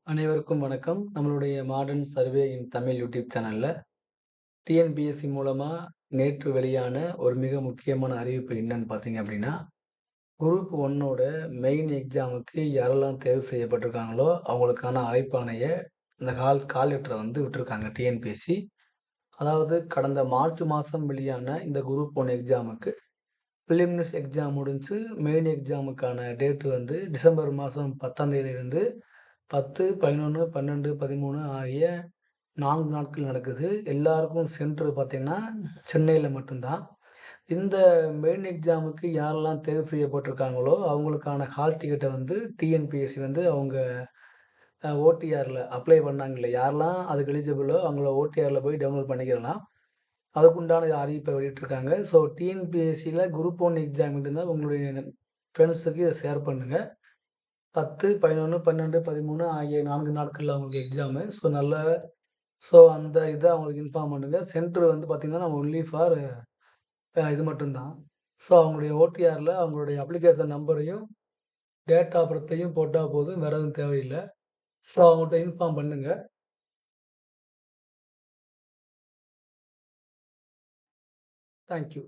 அனைவருக்கும் வணக்கம். நம்மளுடைய மாடர்ன் சர்வே இன் தமிழ் யூடியூப் சேனல்ல டிஎன்பிஎஸ்சி மூலமா நேற்று வெளியான ஒரு மிக முக்கியமான அறிவிப்பு என்னன்னு பார்த்தீங்க அப்படின்னா, குரூப் 1ஓட மெயின் எக்ஸாமுக்கு யாரெல்லாம் தேர்வு செய்யப்பட்டிருக்காங்களோ, அவங்களுக்கான அழைப்பாணைய இந்த கால் லெட்டர விட்டுருக்காங்க டிஎன்பிஎஸ்சி. அதாவது கடந்த மார்ச் மாசம் வெளியான இந்த குரூப் 1 எக்ஸாமுக்கு பிலிமினரிஸ் எக்ஸாம் முடிஞ்சு மெயின் எக்ஸாமுக்கான டேட் டிசம்பர் மாதம் 10ஆம் தேதியிலிருந்து 10, 11, 12, 13 ஆகிய 4 நாட்கள் நடக்குது. எல்லாருக்கும் சென்டர் பார்த்தீங்கன்னா, சென்னையில மட்டும் தான். இந்த மெயின் எக்ஸாமுக்கு யாரெல்லாம் தேர்வு செய்யப்பட்டிருக்காங்களோ, அவங்களுக்கான ஹால் டிக்கெட்ட டிஎன்பிஎஸ்சி அவங்க ஓடிஆர்ல அப்ளை பண்ணாங்கல்ல, யாரெல்லாம் அதுக்கு எலிஜிபிளோ அவங்கள ஓடிஆர்ல போய் டவுன்லோட் பண்ணிக்கலாம். அதுக்குண்டான அறிவிப்பை வெளியிட்டிருக்காங்க. ஸோ டிஎன்பிஎஸ்சில குரூப் 1 எக்ஸாம் எழுதுனா உங்களுடைய ஃப்ரெண்ட்ஸுக்கு இத ஷேர் பண்ணுங்க. 10, 11, 12, 13 ஆகிய 4 நாட்கள்ல அவங்களுக்கு எக்ஸாமு. ஸோ அந்த இத அவங்களுக்கு இன்ஃபார்ம் பண்ணுங்க. சென்டர் பார்த்தீங்கன்னா, ஒன்லி ஃபார் இது மட்டும் தான். ஸோ அவங்களுடைய ஓடிஆர்ல அவங்களுடைய அப்ளிகேஷன் நம்பரையும், டேட் ஆஃப் பர்த்தையும் போட்டா போதும். வேற எதுவும் தேவையில்ல. ஸோ அவங்கள்ட்ட இன்ஃபார்ம் பண்ணுங்க. Thank you.